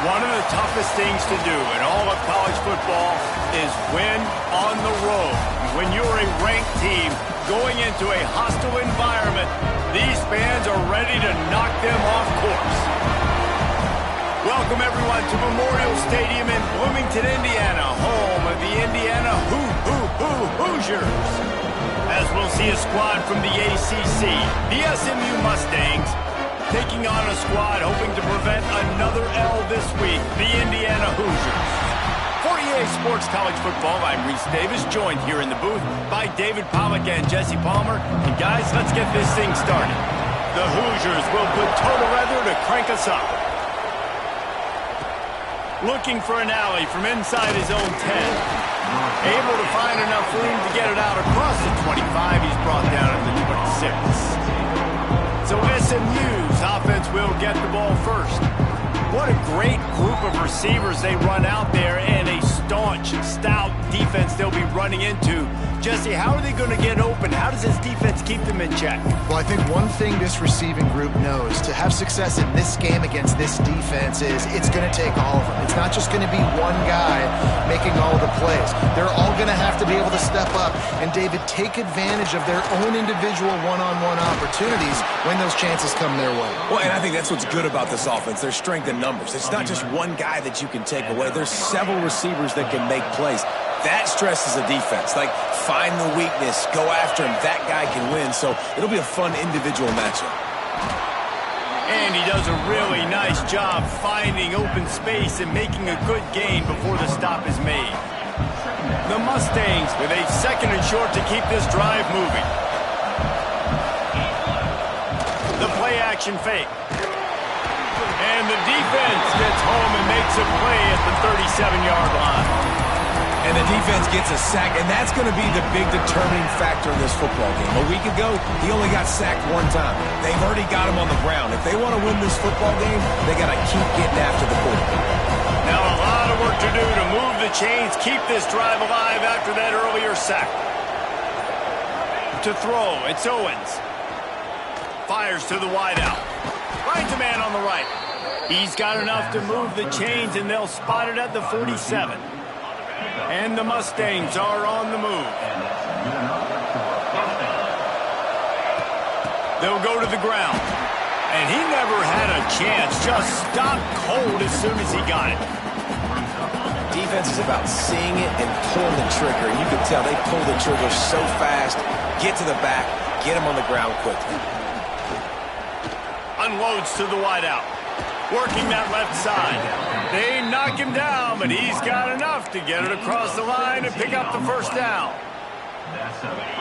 One of the toughest things to do in all of college football is win on the road. When you're a ranked team going into a hostile environment, these fans are ready to knock them off course. Welcome, everyone, to Memorial Stadium in Bloomington, Indiana, home of the Indiana Hoosiers. As we'll see a squad from the ACC, the SMU Mustangs, taking on a squad hoping to prevent another L this week, the Indiana Hoosiers. For EA Sports College Football, I'm Reese Davis, joined here in the booth by David Pollack and Jesse Palmer. And guys, let's get this thing started. The Hoosiers will put total weather to crank us up. Looking for an alley from inside his own 10. Able to find enough room to get it out across the 25. He's brought down at the 26. So SMU's offense will get the ball first. What a great group of receivers they run out there, and a staunch, stout defense they'll be running into. Jesse, how are they going to get open? How does this defense keep them in check? Well, I think one thing this receiving group knows, to have success in this game against this defense, is it's going to take all of them. It's not just going to be one guy making all of the plays. They're all going to have to be able to step up and, David, take advantage of their own individual one-on-one opportunities when those chances come their way. Well, and I think that's what's good about this offense. Their strength in numbers. It's not just one guy that you can take away. There's several receivers that can make plays. That stresses a defense. Like, find the weakness, go after him. That guy can win, so it'll be a fun individual matchup. And he does a really nice job finding open space and making a good gain before the stop is made. The Mustangs with a second and short to keep this drive moving. The play action fake. And the defense gets home and makes a play at the 37-yard line. And the defense gets a sack, and that's going to be the big determining factor in this football game. A week ago, he only got sacked one time. They've already got him on the ground. If they want to win this football game, they got to keep getting after the quarterback. Now a lot of work to do to move the chains, keep this drive alive after that earlier sack. To throw, it's Owens. Fires to the wideout. Finds a man on the right. He's got enough to move the chains, and they'll spot it at the 47. And the Mustangs are on the move. They'll go to the ground. And he never had a chance. Just stopped cold as soon as he got it. Defense is about seeing it and pulling the trigger. You can tell they pull the trigger so fast. Get to the back. Get him on the ground quickly. Unloads to the wideout. Working that left side. They knock him down, but he's got enough to get it across the line and pick up the first down.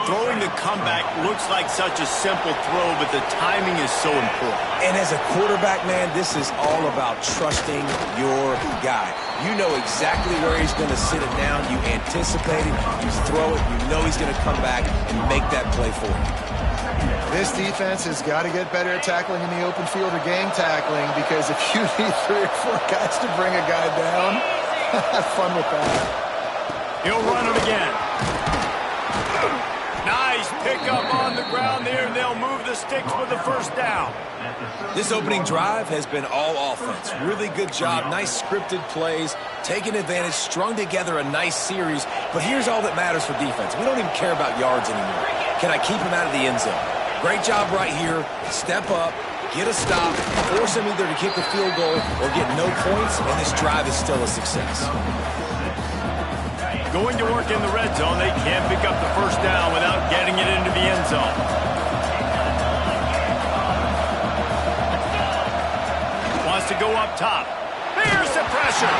Throwing the comeback looks like such a simple throw, but the timing is so important. And as a quarterback, man, this is all about trusting your guy. You know exactly where he's going to sit it down. You anticipate it. You throw it. You know he's going to come back and make that play for you. This defense has got to get better at tackling in the open field or gang tackling, because if you need 3 or 4 guys to bring a guy down, have fun with that. He'll run it again. Nice pickup on the ground there. They'll move the sticks with the first down. This opening drive has been all offense. Really good job. Nice scripted plays. Taking advantage. Strung together a nice series. But here's all that matters for defense. We don't even care about yards anymore. Can I keep him out of the end zone? Great job right here. Step up. Get a stop. Force him either to kick a field goal or get no points. And this drive is still a success. Going to work in the red zone. They can't pick up the first down without getting it into the end zone. Wants to go up top. Here's the pressure.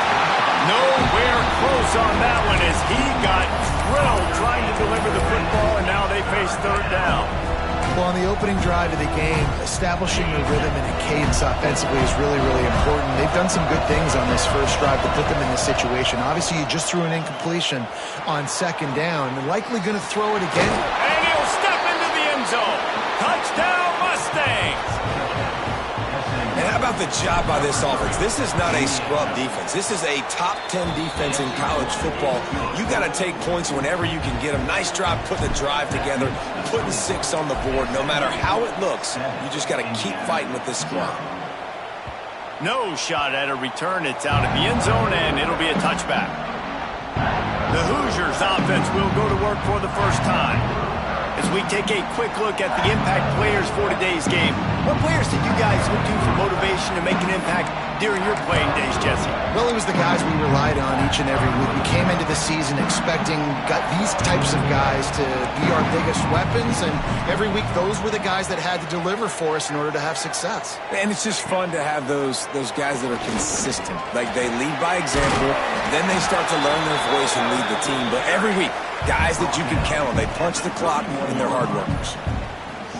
Nowhere close on that one as he got drilled trying to deliver the football, and now they face third down. Well, on the opening drive of the game, establishing a rhythm and a cadence offensively is really, really important. They've done some good things on this first drive to put them in this situation. Obviously, you just threw an incompletion on second down. They're likely going to throw it again. And he'll step into the end zone. Touchdown, Mustangs! And how about the job by this offense? This is not a scrub defense. This is a top 10 defense in college football. You got to take points whenever you can get them. Nice job putting the drive together, putting 6 on the board. No matter how it looks, you just got to keep fighting with this squad. No shot at a return. It's out of the end zone, and it'll be a touchback. The Hoosiers offense will go to work for the first time. As we take a quick look at the impact players for today's game, what players did you guys look to for motivation to make an impact during your playing days, Jesse? Well, it was the guys we relied on each and every week. We came into the season expecting these types of guys to be our biggest weapons, and every week those were the guys that had to deliver for us in order to have success. And it's just fun to have those guys that are consistent. Like, they lead by example, then they start to learn their voice and lead the team. But every week, guys that you can count on. They punch the clock, and they're hard workers.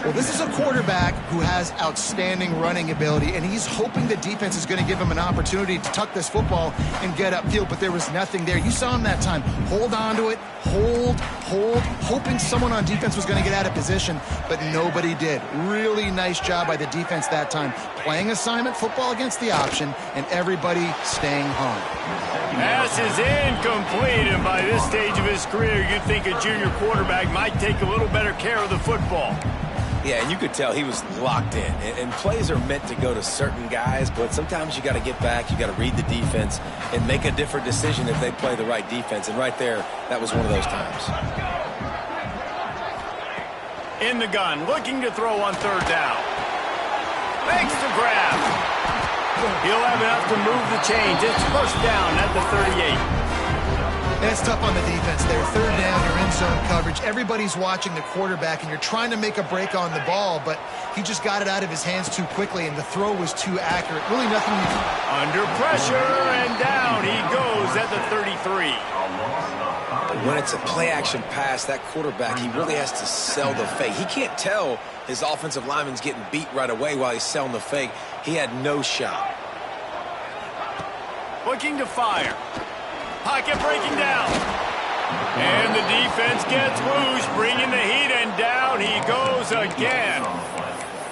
Well, this is a quarterback who has outstanding running ability, and he's hoping the defense is going to give him an opportunity to tuck this football and get upfield, but there was nothing there. You saw him that time. Hold on to it, hold, hoping someone on defense was going to get out of position, but nobody did. Really nice job by the defense that time. Playing assignment football against the option, and everybody staying home. Pass is incomplete, and by this stage of his career, you'd think a junior quarterback might take a little better care of the football. Yeah, and you could tell he was locked in. And plays are meant to go to certain guys, but sometimes you got to get back, you got to read the defense, and make a different decision if they play the right defense. And right there, that was one of those times. In the gun, looking to throw on third down. Makes the grab. He'll have enough to move the chains. It's first down at the 38. That's tough on the defense there. Third down, you're in zone coverage. Everybody's watching the quarterback, and you're trying to make a break on the ball, but he just got it out of his hands too quickly, and the throw was too accurate. Really nothing you can... Under pressure, and down he goes at the 33. When it's a play-action pass, that quarterback, he really has to sell the fake. He can't tell his offensive lineman's getting beat right away while he's selling the fake. He had no shot. Looking to fire. Pocket breaking down. And the defense gets loose, bringing the heat, and down he goes again.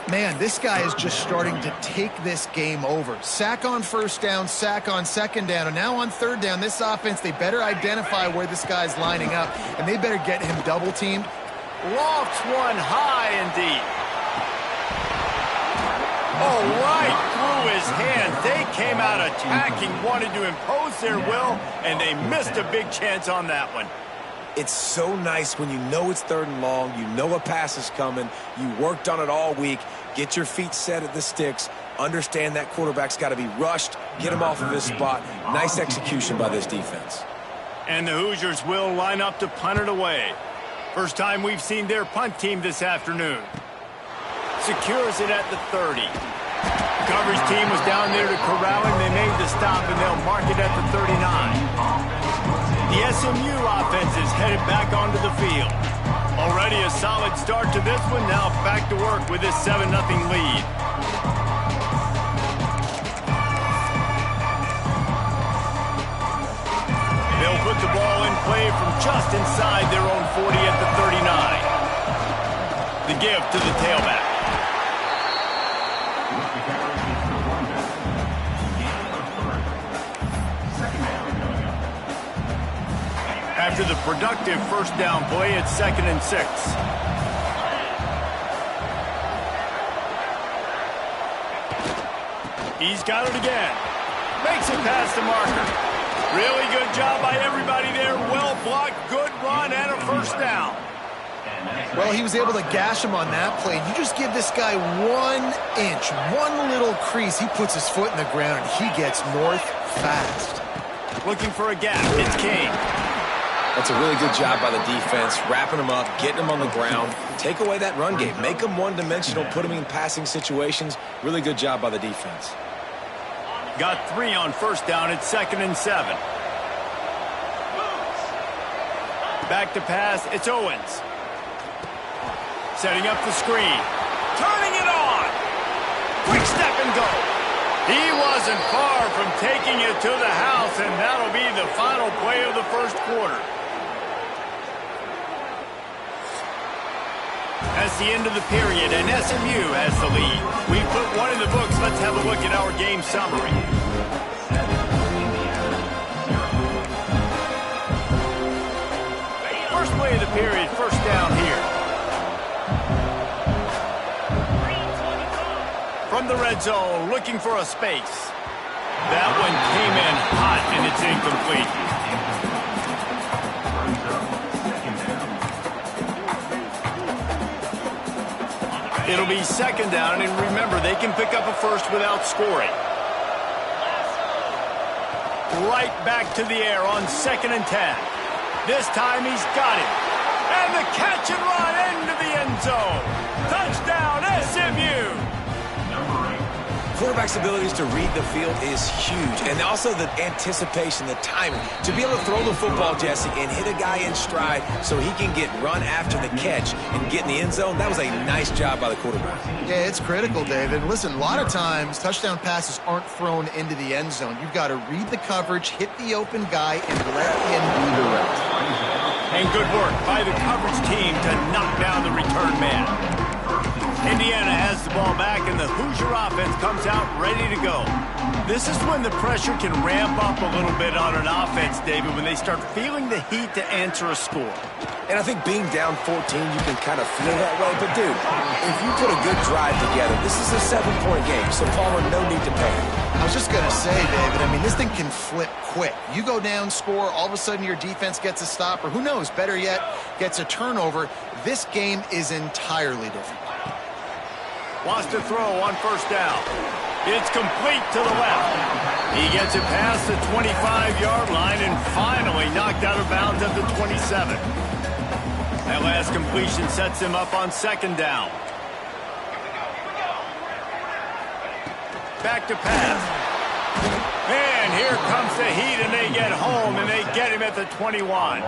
Man, this guy is just starting to take this game over. Sack on first down, sack on second down, and now on third down, this offense, they better identify where this guy's lining up, and they better get him double-teamed. Lofts one high and deep. Oh, right through his hand. They came out attacking, wanted to impose their will, and they missed a big chance on that one. It's so nice when you know it's third and long, you know a pass is coming, you worked on it all week, get your feet set at the sticks, understand that quarterback's got to be rushed, get him off of his spot. Nice execution by this defense. And the Hoosiers will line up to punt it away. First time we've seen their punt team this afternoon. Secures it at the 30. Coverage team was down there to corral him. They made the stop, and they'll mark it at the 39. The SMU offense is headed back onto the field. Already a solid start to this one. Now back to work with this 7-0 lead. They'll put the ball in play from just inside their own 40 at the 39. The give to the tailback. After the productive first down play, it's 2nd and 6. He's got it again. Makes it past the marker. Really good job by everybody there. Well blocked, good run, and a first down. Well, he was able to gash him on that play. You just give this guy 1 inch, one little crease. He puts his foot in the ground, and he gets north fast. Looking for a gap. It's King. That's a really good job by the defense, wrapping them up, getting them on the ground. Take away that run game. Make them one-dimensional, put them in passing situations. Really good job by the defense. Got 3 on first down. It's 2nd and 7. Back to pass. It's Owens. Setting up the screen. Turning it on. Quick step and go. He wasn't far from taking it to the house, and that'll be the final play of the first quarter. That's the end of the period, and SMU has the lead. We put one in the books. Let's have a look at our game summary. First play of the period, first down here. From the red zone, looking for a space. hot, and it's incomplete. It'll be second down, and remember, they can pick up a first without scoring. Right back to the air on 2nd and 10. This time he's got it. And the catch and run into the end zone. Touchdown, SMU! Quarterback's abilities to read the field is huge, and also the anticipation, the timing. To be able to throw the football, Jesse, and hit a guy in stride so he can get run after the catch and get in the end zone, that was a nice job by the quarterback. Yeah, it's critical, David. Listen, a lot of times touchdown passes aren't thrown into the end zone. You've got to read the coverage, hit the open guy, and let him do the rest. And good work by the coverage team to knock down the return man. Indiana has the ball back, and the Hoosier offense comes out ready to go. This is when the pressure can ramp up a little bit on an offense, David, when they start feeling the heat to answer a score. And I think being down 14, you can kind of feel that way. But, dude, if you put a good drive together, this is a 7-point game, so Palmer, no need to panic. I was just going to say, David, I mean, this thing can flip quick. You go down, score, all of a sudden your defense gets a stop, or who knows, better yet, gets a turnover. This game is entirely different. Wants to throw on 1st down. It's complete to the left. He gets it past the 25-yard line and finally knocked out of bounds at the 27. That last completion sets him up on 2nd down. Back to pass. And here comes the heat, and they get home, and they get him at the 21.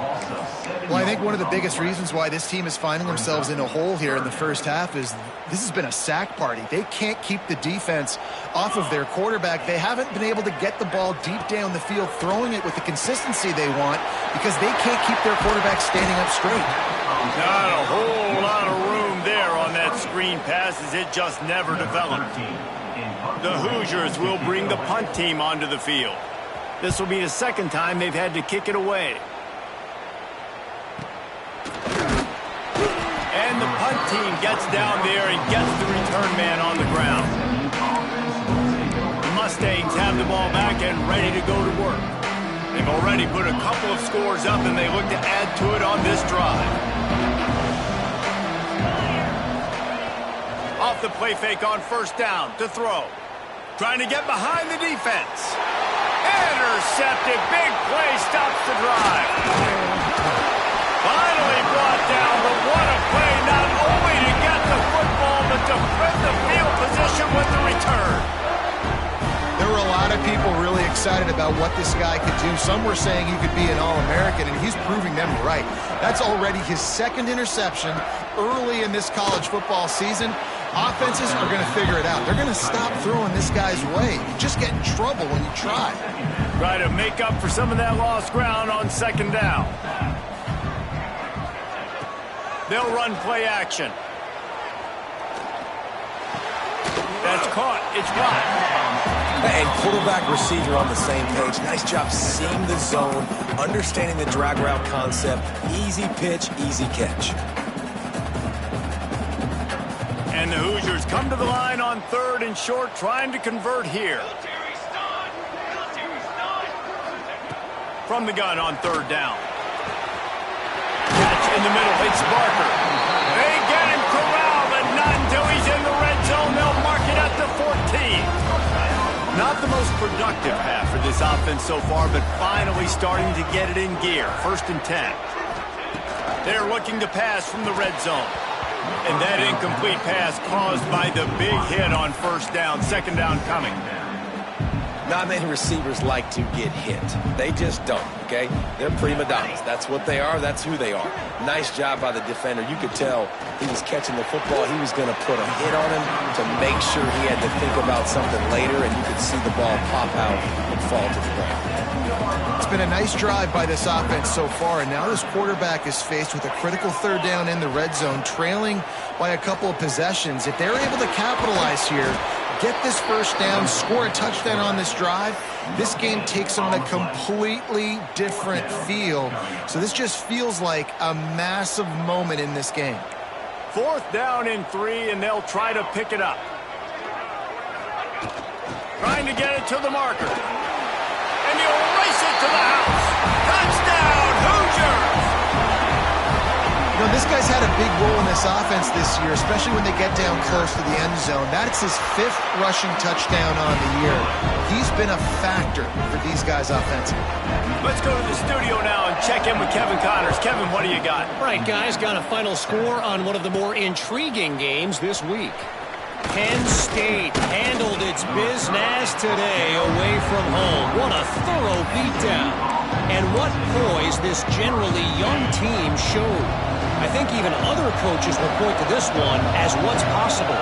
Well, I think one of the biggest reasons why this team is finding themselves in a hole here in the first half is this has been a sack party. They can't keep the defense off of their quarterback. They haven't been able to get the ball deep down the field, throwing it with the consistency they want because they can't keep their quarterback standing up straight. Not a whole lot of room there on that screen pass as it just never developed. The Hoosiers will bring the punt team onto the field. This will be the 2nd time they've had to kick it away. And the punt team gets down there and gets the return man on the ground. The Mustangs have the ball back and ready to go to work. They've already put a couple of scores up, and they look to add to it on this drive. Off the play fake on 1st down to throw. Trying to get behind the defense. Intercepted. Big play stops the drive. Finally brought down, but what a play, not only to get the football, but to defend the field position with the return. There were a lot of people really excited about what this guy could do. Some were saying he could be an All-American, and he's proving them right. That's already his 2nd interception early in this college football season. Offenses are going to figure it out. They're going to stop throwing this guy's way. You just get in trouble when you try. Try to make up for some of that lost ground on 2nd down. They'll run play action. That's caught. It's right. And quarterback receiver on the same page. Nice job seeing the zone, understanding the drag route concept. Easy pitch, easy catch. And the Hoosiers come to the line on 3rd and short, trying to convert here. From the gun on 3rd down. Catch in the middle. It's Barker. They get him corralled, but not until he's in the red zone. They'll mark it at the 14. Not the most productive half for this offense so far, but finally starting to get it in gear. 1st and 10. They're looking to pass from the red zone. And that incomplete pass caused by the big hit on 1st down. 2nd down coming. Not many receivers like to get hit. They just don't, okay? They're prima donnas. That's what they are. That's who they are. Nice job by the defender. You could tell he was catching the football. He was going to put a hit on him to make sure he had to think about something later, and you could see the ball pop out and fall to the ground. It's been a nice drive by this offense so far, and now this quarterback is faced with a critical 3rd down in the red zone, trailing by a couple of possessions. If they're able to capitalize here, get this 1st down, score a touchdown on this drive, this game takes on a completely different feel. So this just feels like a massive moment in this game. 4th down and 3, and they'll try to pick it up. Trying to get it to the marker. And the guy's had a big role in this offense this year, especially when they get down close to the end zone. That's his 5th rushing touchdown on the year. He's been a factor for these guys offensively. Let's go to the studio now and check in with Kevin Connors. Kevin, what do you got? All right, guys, got a final score on one of the more intriguing games this week. Penn State handled its business today away from home. What a thorough beatdown. And what poise this generally young team showed. I think even other coaches will point to this one as what's possible.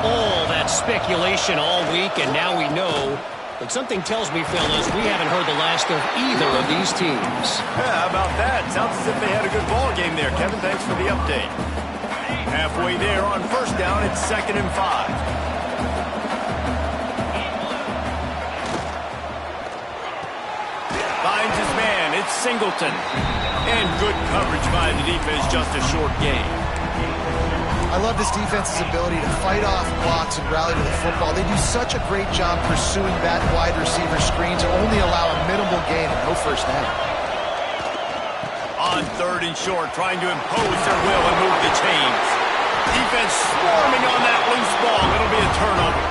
All that speculation all week, and now we know. But something tells me, fellas, we haven't heard the last of either of these teams. Yeah, how about that? Sounds as if they had a good ball game there. Kevin, thanks for the update. Halfway there on first down, it's 2nd and 5. Finds his man, it's Singleton. And good coverage by the defense, just a short gain. I love this defense's ability to fight off blocks and rally to the football. They do such a great job pursuing that wide receiver screen to only allow a minimal gain and no first down. On 3rd and short, trying to impose their will and move the chains. Defense swarming on that loose ball. It'll be a turnover.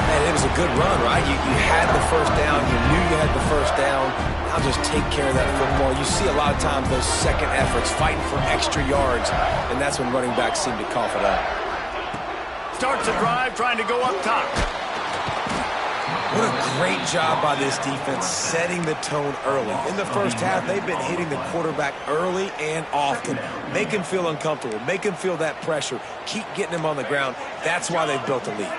Man, it was a good run, right? You had the first down. You knew you had the first down. Now just take care of that football. You see a lot of times those second efforts, fighting for extra yards, and that's when running backs seem to cough it up. Starts a drive, trying to go up top. What a great job by this defense setting the tone early. In the first half, they've been hitting the quarterback early and often. Make him feel uncomfortable. Make him feel that pressure. Keep getting him on the ground. That's why they've built a lead.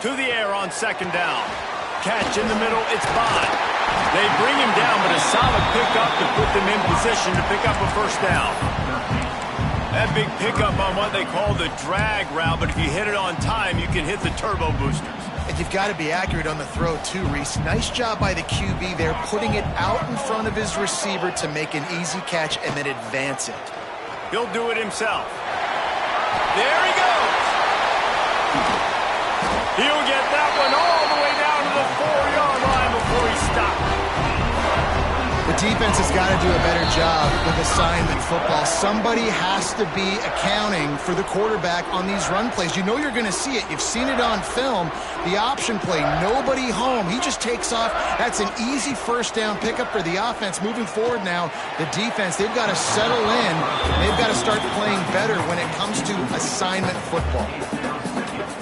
To the air on 2nd down. Catch in the middle, it's Bond. They bring him down, but a solid pickup to put them in position to pick up a first down. That big pickup on what they call the drag route, but if you hit it on time, you can hit the turbo boosters. And you've got to be accurate on the throw too, Reese. Nice job by the QB there, putting it out in front of his receiver to make an easy catch and then advance it. He'll do it himself. There he goes. He'll get that one all the way down to the 4-yard line before he stops. The defense has got to do a better job with assignment football. Somebody has to be accounting for the quarterback on these run plays. You know you're going to see it. You've seen it on film. The option play, nobody home. He just takes off. That's an easy first down pickup for the offense. Moving forward now, the defense, they've got to settle in. They've got to start playing better when it comes to assignment football.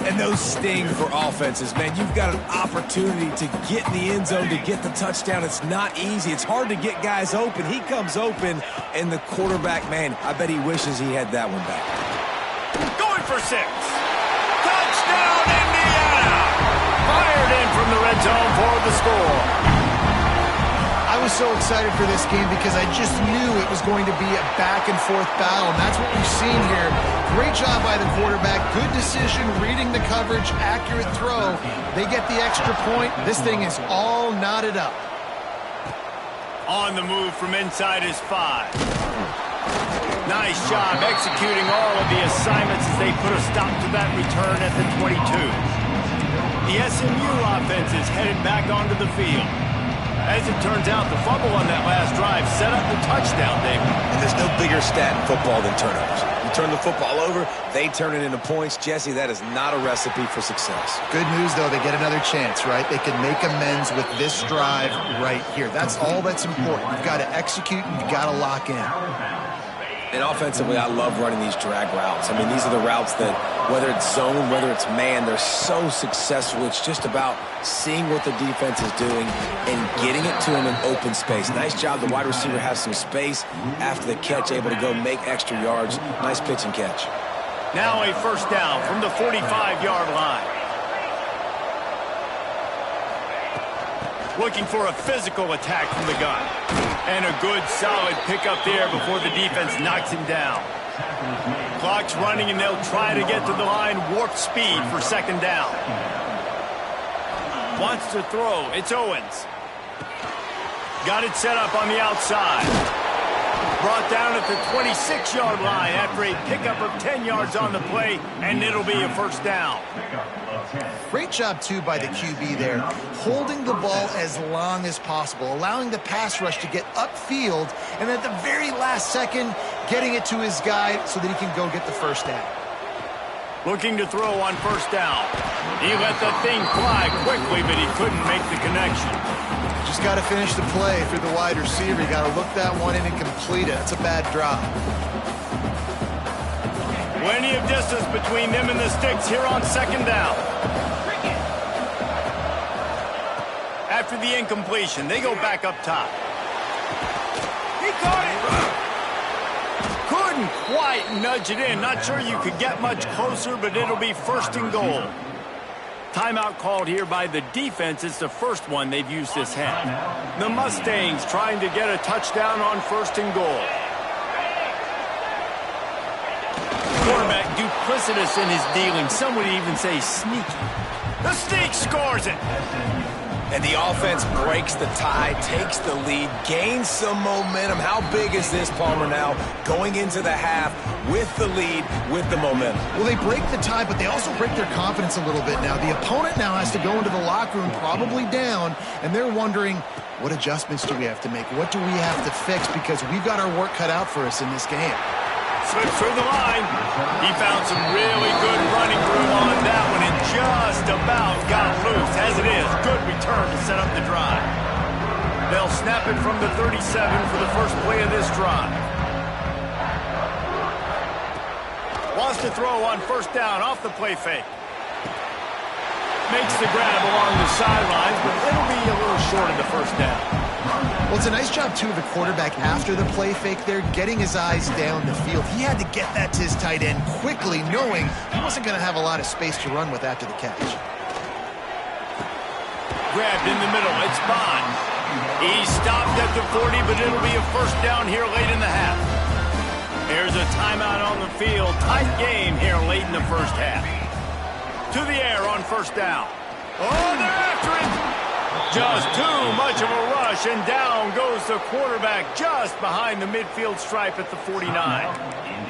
And those sting for offenses, man. You've got an opportunity to get in the end zone, to get the touchdown. It's not easy. It's hard to get guys open. He comes open, and the quarterback, man, I bet he wishes he had that one back. Going for 6. Touchdown, Indiana! Fired in from the red zone for the score. I was so excited for this game because I just knew it was going to be a back-and-forth battle, and that's what we've seen here. Great job by the quarterback. Good decision, reading the coverage, accurate throw. They get the extra point. This thing is all knotted up. On the move from inside his 5. Nice job executing all of the assignments as they put a stop to that return at the 22. The SMU offense is headed back onto the field. As it turns out, the fumble on that last drive set up the touchdown, David. And there's no bigger stat in football than turnovers. You turn the football over, they turn it into points. Jesse, that is not a recipe for success. Good news, though, they get another chance, right? They can make amends with this drive right here. That's all that's important. You've got to execute and you've got to lock in. And offensively, I love running these drag routes. I mean, these are the routes that, whether it's zone, whether it's man, they're so successful. It's just about seeing what the defense is doing and getting it to him in open space. Nice job. The wide receiver has some space after the catch, able to go make extra yards. Nice pitch and catch. Now a first down from the 45-yard line. Looking for a physical attack from the gun. And a good, solid pickup there before the defense knocks him down. Clock's running, and they'll try to get to the line. Warp speed for 2nd down. Wants to throw. It's Owens. Got it set up on the outside. brought down at the 26-yard line after a pickup of 10 yards on the play, and it'll be a first down. Great job, too, by the QB there, holding the ball as long as possible, allowing the pass rush to get upfield, and at the very last second, getting it to his guy so that he can go get the first down. Looking to throw on first down. He let the thing fly quickly, but he couldn't make the connection. Just got to finish the play for the wide receiver. You got to look that one in and complete it. That's a bad drop. Plenty of distance between them and the sticks here on second down. After the incompletion, they go back up top. He caught it! Couldn't quite nudge it in. Not sure you could get much closer, but it'll be first and goal. Timeout called here by the defense. It's the first one they've used this half. The Mustangs trying to get a touchdown on first and goal. Quarterback duplicitous in his dealing. Some would even say sneaky. The sneak scores it. And the offense breaks the tie, takes the lead, gains some momentum. How big is this, Palmer, now going into the half with the lead, with the momentum? Well, they break the tie, but they also break their confidence a little bit now. The opponent now has to go into the locker room probably down, and they're wondering, what adjustments do we have to make? What do we have to fix? Because we've got our work cut out for us in this game. Slips through the line. He found some really good running room on that one and just about got loose. As it is, good return to set up the drive. They'll snap it from the 37 for the first play of this drive. Wants to throw on first down off the play fake. Makes the grab along the sidelines, but it'll be a little short of the first down. Well, it's a nice job, too, of the quarterback after the play fake there, getting his eyes down the field. He had to get that to his tight end quickly, knowing he wasn't going to have a lot of space to run with after the catch. Grabbed in the middle. It's Bond. He stopped at the 40, but it'll be a first down here late in the half. There's a timeout on the field. Tight game here late in the first half. To the air on first down. Oh, they're after it. Just too much of a rush, and down goes the quarterback just behind the midfield stripe at the 49.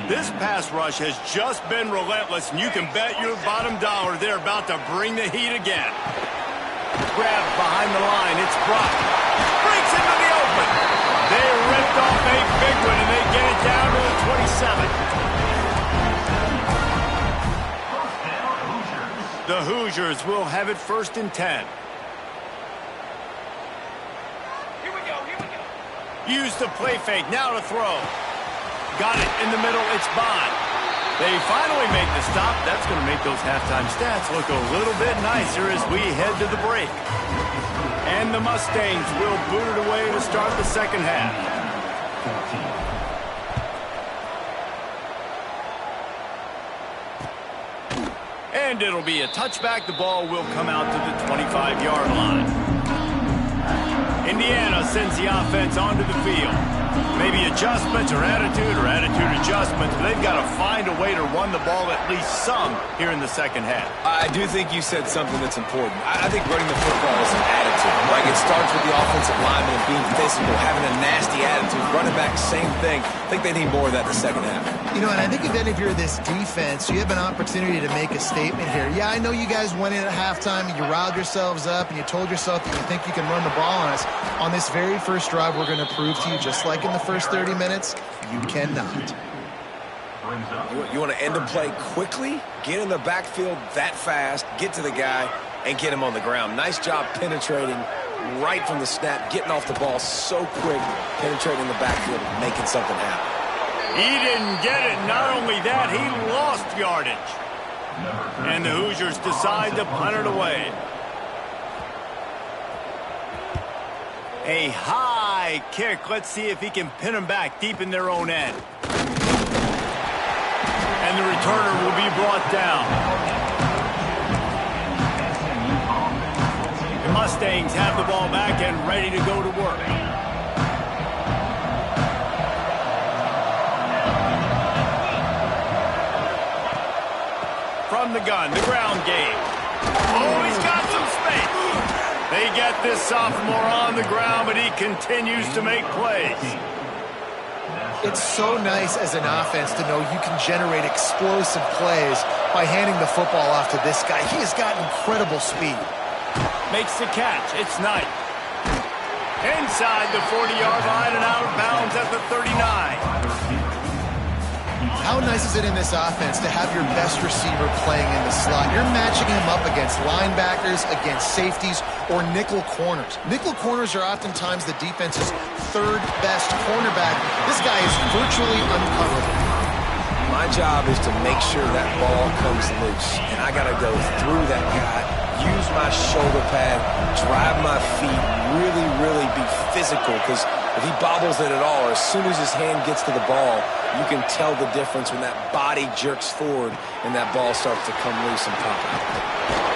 This pass rush has just been relentless, and you can bet your bottom dollar they're about to bring the heat again. Grabbed behind the line. It's Brock. Breaks into the open. They ripped off a big one, and they get it down to the 27. The Hoosiers will have it first and 10. Use the play fake, now to throw. Got it in the middle, it's Bond. They finally make the stop. That's going to make those halftime stats look a little bit nicer as we head to the break. And the Mustangs will boot it away to start the second half. And it'll be a touchback. The ball will come out to the 25-yard line. Indiana sends the offense onto the field. Maybe adjustments or attitude adjustments, but they've got to find a way to run the ball at least some here in the second half. I do think you said something that's important. I think running the football is an attitude. Like, it starts with the offensive lineman and being physical, having a nasty attitude. Running back, same thing. I think they need more of that in the second half. You know, and I think if any of you are this defense, you have an opportunity to make a statement here. Yeah, I know you guys went in at halftime and you riled yourselves up and you told yourself that you think you can run the ball on us. On this very first drive, we're going to prove to you, just like in the first 30 minutes, you cannot. You want to end the play quickly, get in the backfield that fast, get to the guy, and get him on the ground. Nice job penetrating right from the snap, getting off the ball so quick, penetrating the backfield, making something happen. He didn't get it. Not only that, he lost yardage. And the Hoosiers decide to punt it away. A high kick. Let's see if he can pin them back deep in their own end. And the returner will be brought down. The Mustangs have the ball back and ready to go to work. From the gun, the ground game. Oh, he's got some space. They get this sophomore on the ground, but he continues to make plays. It's so nice as an offense to know you can generate explosive plays by handing the football off to this guy. He has got incredible speed. Makes the catch. It's Knight. Inside the 40-yard line and out of bounds at the 39. How nice is it in this offense to have your best receiver playing in the slot? You're matching him up against linebackers, against safeties, or nickel corners. Nickel corners are oftentimes the defense's third best cornerback. This guy is virtually uncoverable. My job is to make sure that ball comes loose, and I got to go through that guy, use my shoulder pad, drive my feet, really be physical, because if he bobbles it at all, or as soon as his hand gets to the ball, you can tell the difference when that body jerks forward and that ball starts to come loose and pop out.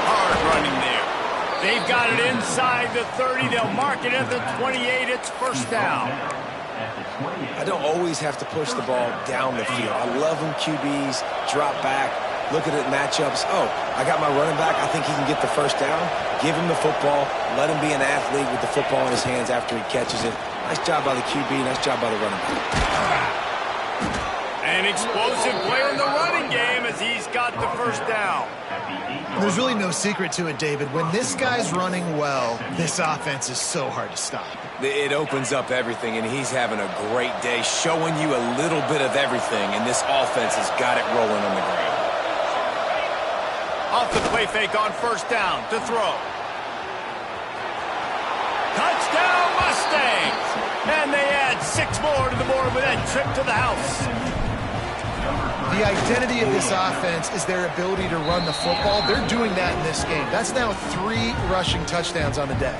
Hard running there. They've got it inside the 30. They'll mark it at the 28. It's first down. I don't always have to push the ball down the field. I love when QBs drop back, look at it matchups. Oh, I got my running back. I think he can get the first down. Give him the football. Let him be an athlete with the football in his hands after he catches it. Nice job by the QB. Nice job by the running back. An explosive play in the running game as he's got the first down. There's really no secret to it, David. When this guy's running well, this offense is so hard to stop. It opens up everything, and he's having a great day, showing you a little bit of everything, and this offense has got it rolling on the ground. Off the play fake on first down to throw. Touchdown Mustangs! And they add 6 more to the board with that trip to the house. The identity of this offense is their ability to run the football. They're doing that in this game. That's now 3 rushing touchdowns on the day.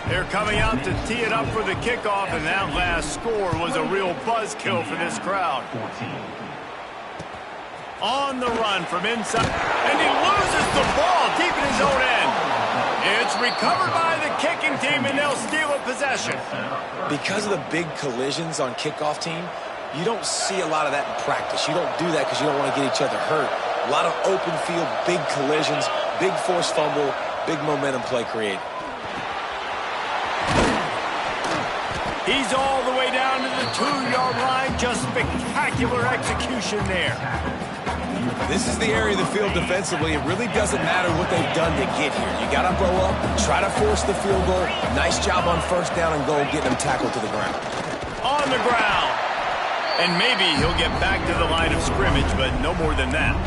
They're coming out to tee it up for the kickoff, and that last score was a real buzzkill for this crowd. On the run from inside, and he loses the ball deep in his own end. It's recovered by the kicking team, and they'll steal a possession. Because of the big collisions on kickoff team, you don't see a lot of that in practice. You don't do that because you don't want to get each other hurt. A lot of open field, big collisions, big forced fumble, big momentum play created. He's all the way down to the 2-yard line. Just spectacular execution there. This is the area of the field defensively. It really doesn't matter what they've done to get here. You got to blow up, try to force the field goal. Nice job on first down and goal, getting them tackled to the ground. On the ground. And maybe he'll get back to the line of scrimmage, but no more than that.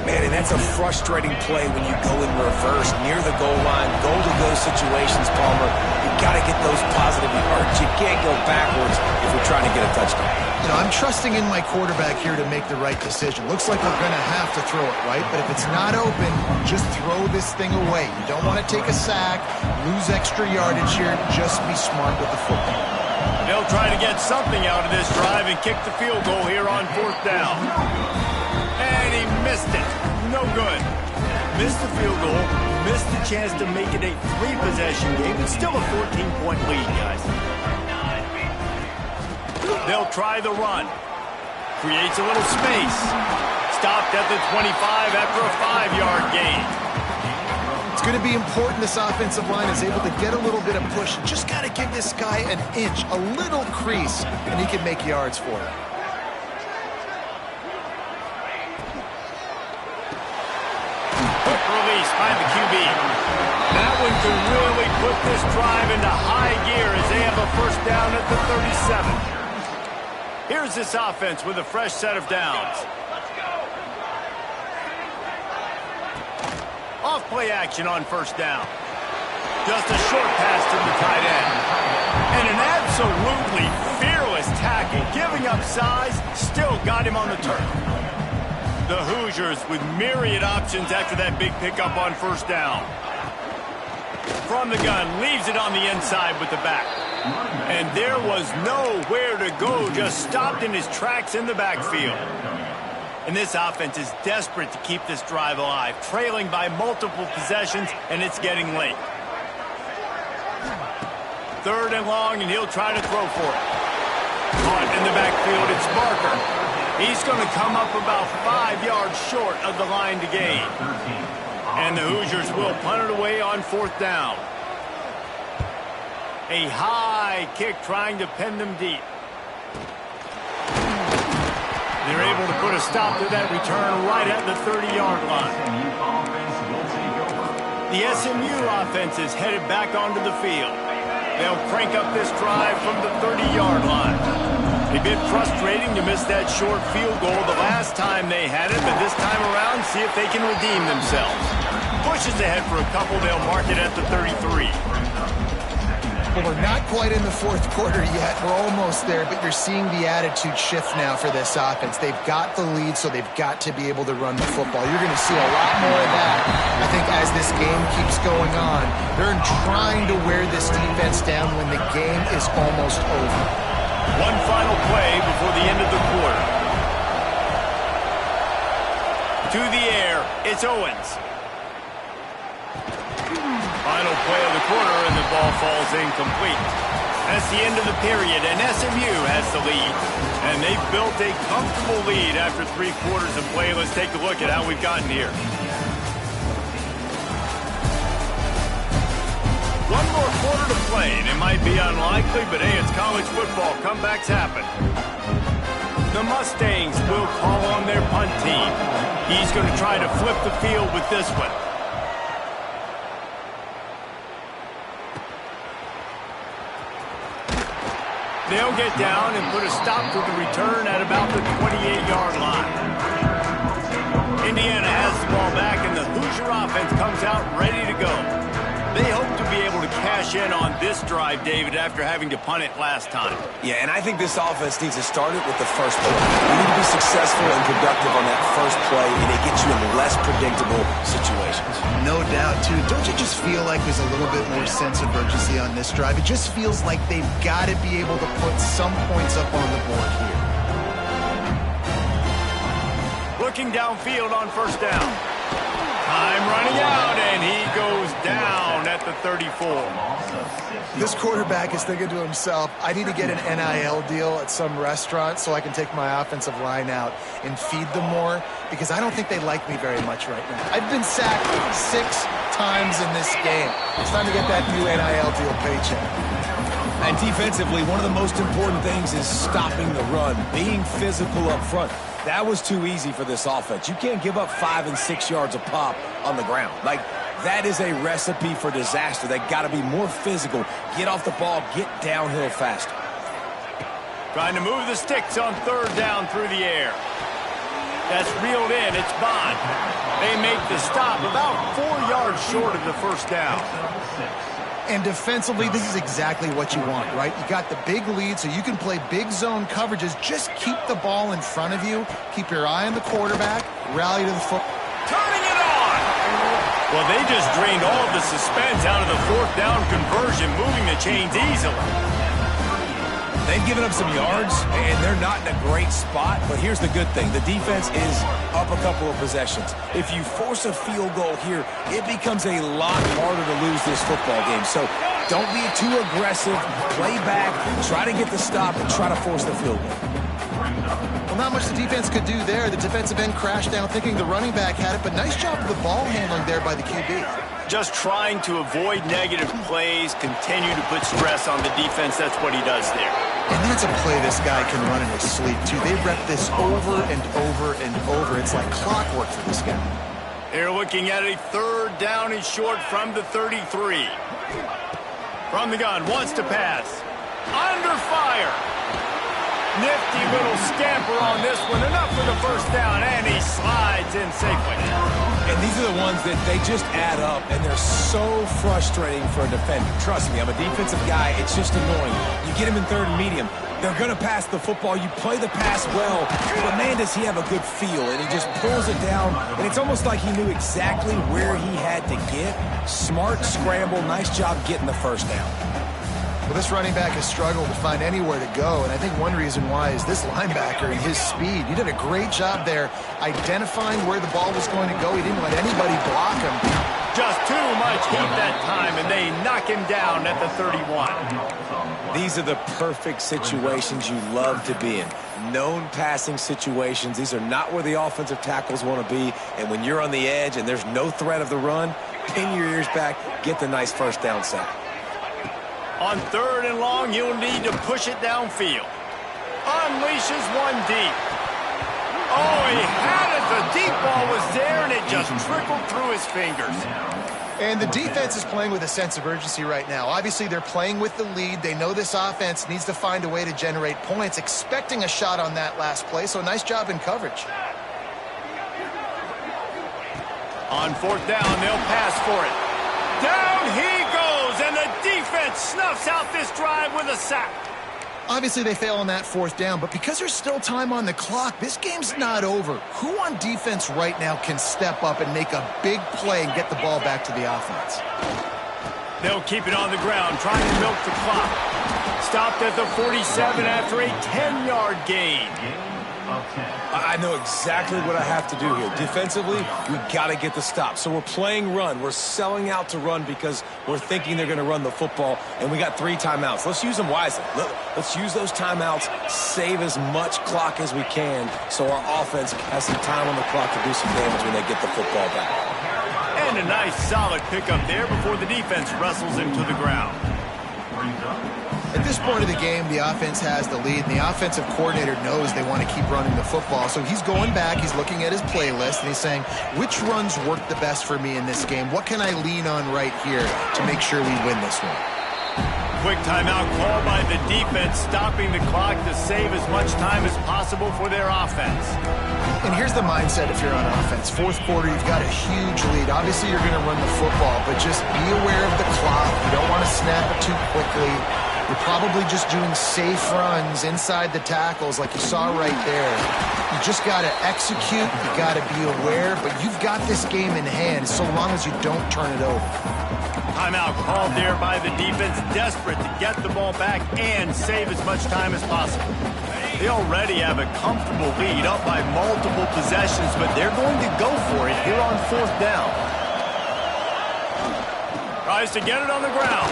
Man, and that's a frustrating play when you go in reverse near the goal line, goal-to-go situations, Palmer. You got to get those positive yards. You can't go backwards if we're trying to get a touchdown. You know, I'm trusting in my quarterback here to make the right decision. Looks like we're going to have to throw it, right? But if it's not open, just throw this thing away. You don't want to take a sack, lose extra yardage here. Just be smart with the football. They'll try to get something out of this drive and kick the field goal here on fourth down. And he missed it. No good. Missed the field goal, missed the chance to make it a 3-possession game. It's still a 14-point lead, guys. They'll try the run. Creates a little space. Stopped at the 25 after a 5-yard gain. It's going to be important this offensive line is able to get a little bit of push. Just got to give this guy an inch, a little crease, and he can make yards for it. Quick release by the QB. That one can really put this drive into high gear as they have a first down at the 37. Here's this offense with a fresh set of downs. Off-play action on first down. Just a short pass to the tight end. And an absolutely fearless tackle, giving up size, still got him on the turf. The Hoosiers with myriad options after that big pickup on first down. From the gun, leaves it on the inside with the back. And there was nowhere to go, just stopped in his tracks in the backfield. And this offense is desperate to keep this drive alive, trailing by multiple possessions, and it's getting late. 3rd and long, and he'll try to throw for it. Caught in the backfield, it's Barker. He's going to come up about 5 yards short of the line to gain. And the Hoosiers will punt it away on 4th down. A high kick trying to pin them deep. They're able to put a stop to that return right at the 30-yard line. The SMU offense is headed back onto the field. They'll crank up this drive from the 30-yard line. A bit frustrating to miss that short field goal the last time they had it, but this time around, see if they can redeem themselves. Pushes ahead for a couple, they'll mark it at the 33. Well, we're not quite in the fourth quarter yet. We're almost there, but you're seeing the attitude shift now for this offense. They've got the lead, so they've got to be able to run the football. You're going to see a lot more of that, I think, as this game keeps going on. They're trying to wear this defense down when the game is almost over. One final play before the end of the quarter. To the air, it's Owens. Final play of the quarter, and the ball falls incomplete. That's the end of the period, and SMU has the lead. And they've built a comfortable lead after 3 quarters of play. Let's take a look at how we've gotten here. One more quarter to play, and it might be unlikely, but hey, it's college football. Comebacks happen. The Mustangs will call on their punt team. He's going to try to flip the field with this one. They'll get down and put a stop to the return at about the 28-yard line. Indiana has the ball back, and the Hoosier offense comes out ready to go. They hope to be able to cash in on this drive, David, after having to punt it last time. Yeah, and I think this offense needs to start it with the first play. You need to be successful and productive on that first play, and it gets you in less predictable situations. No doubt, too. Don't you just feel like there's a little bit more sense of urgency on this drive? It just feels like they've got to be able to put some points up on the board here. Looking downfield on first down. Time running out, and he goes down at the 34. This quarterback is thinking to himself, I need to get an NIL deal at some restaurant so I can take my offensive line out and feed them more, because I don't think they like me very much right now. I've been sacked 6 times in this game. It's time to get that new NIL deal paycheck. And defensively, one of the most important things is stopping the run, being physical up front. That was too easy for this offense. You can't give up 5 and 6 yards a pop on the ground. Like, that is a recipe for disaster. They got to be more physical, get off the ball, get downhill faster. Trying to move the sticks on third down through the air. That's reeled in. It's Bond. They make the stop about 4 yards short of the first down. And defensively, this is exactly what you want, right? You got the big lead, so you can play big zone coverages. Just keep the ball in front of you. Keep your eye on the quarterback. Rally to the foot. Turning it on! Well, they just drained all of the suspense out of the fourth down conversion, moving the chains easily. They've given up some yards, and they're not in a great spot, but here's the good thing. The defense is up a couple of possessions. If you force a field goal here, it becomes a lot harder to lose this football game. So don't be too aggressive. Play back, try to get the stop, and try to force the field goal. Well, not much the defense could do there. The defensive end crashed down thinking the running back had it, but nice job of the ball handling there by the QB. Just trying to avoid negative plays, continue to put stress on the defense. That's what he does there. And that's a play this guy can run in his sleep, too. They rep this over and over and over. It's like clockwork for this guy. They're looking at a third down and short from the 33. From the gun, wants to pass. Under fire. Nifty little scamper on this one. Enough for the first down, and he slides in safely. And these are the ones that they just add up, and they're so frustrating for a defender. Trust me, I'm a defensive guy. It's just annoying. You get him in third and medium. They're going to pass the football. You play the pass well, but man, does he have a good feel, and he just pulls it down, and it's almost like he knew exactly where he had to get. Smart scramble. Nice job getting the first down. Well, this running back has struggled to find anywhere to go, and I think one reason why is this linebacker and his speed. He did a great job there identifying where the ball was going to go. He didn't let anybody block him. Just too much heat that time, and they knock him down at the 31. These are the perfect situations you love to be in. Known passing situations. These are not where the offensive tackles want to be, and when you're on the edge and there's no threat of the run, pin your ears back, get the nice first down sack. On third and long, you'll need to push it downfield. Unleashes one deep. Oh, he had it. The deep ball was there, and it just trickled through his fingers. And the defense is playing with a sense of urgency right now. Obviously, they're playing with the lead. They know this offense needs to find a way to generate points, expecting a shot on that last play, so nice job in coverage. On fourth down, they'll pass for it. Down he goes, and the defense snuffs out this drive with a sack. Obviously, they fail on that fourth down, but because there's still time on the clock, this game's not over. Who on defense right now can step up and make a big play and get the ball back to the offense? They'll keep it on the ground, trying to milk the clock. Stopped at the 47 after a 10-yard gain. I know exactly what I have to do here. Defensively, we got to get the stop. So we're playing run. We're selling out to run because we're thinking they're going to run the football, and we got 3 timeouts. Let's use them wisely. Let's use those timeouts, save as much clock as we can so our offense has some time on the clock to do some damage when they get the football back. And a nice solid pickup there before the defense wrestles him to the ground. At this point of the game, the offense has the lead, and the offensive coordinator knows they want to keep running the football. So he's going back, he's looking at his playlist, and he's saying, which runs work the best for me in this game? What can I lean on right here to make sure we win this one? Quick timeout call by the defense, stopping the clock to save as much time as possible for their offense. And here's the mindset if you're on offense. Fourth quarter, you've got a huge lead. Obviously, you're going to run the football, but just be aware of the clock. You don't want to snap it too quickly. You're probably just doing safe runs inside the tackles like you saw right there. You just got to execute. You got to be aware, but you've got this game in hand so long as you don't turn it over. Timeout called there by the defense, desperate to get the ball back and save as much time as possible. They already have a comfortable lead up by multiple possessions, but they're going to go for it here on fourth down. Tries to get it on the ground.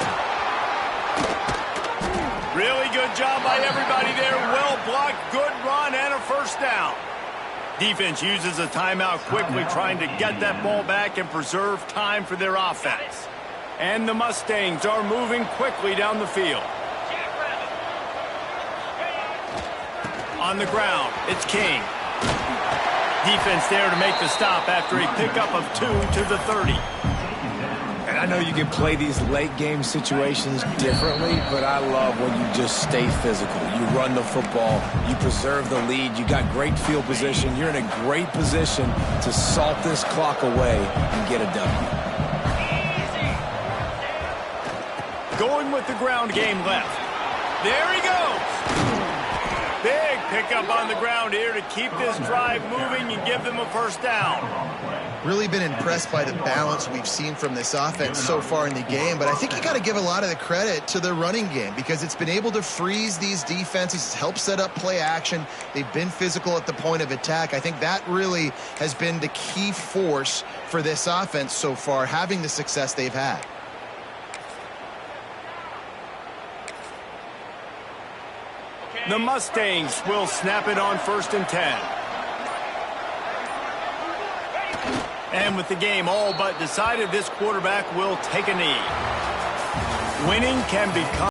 Really good job by everybody there. Well blocked, good run, and a first down. Defense uses a timeout quickly, trying to get that ball back and preserve time for their offense. And the Mustangs are moving quickly down the field. On the ground, it's King. Defense there to make the stop after a pickup of 2 to the 30. And I know you can play these late game situations differently, but I love when you just stay physical. You run the football, you preserve the lead, you got great field position, you're in a great position to salt this clock away and get a W. Going with the ground game left. There he goes. Big pickup on the ground here to keep this drive moving and give them a first down. Really been impressed by the balance we've seen from this offense so far in the game, but I think you got to give a lot of the credit to the running game because it's been able to freeze these defenses, help set up play action. They've been physical at the point of attack. I think that really has been the key force for this offense so far, having the success they've had. The Mustangs will snap it on 1st and 10. And with the game all but decided, this quarterback will take a knee. Winning can become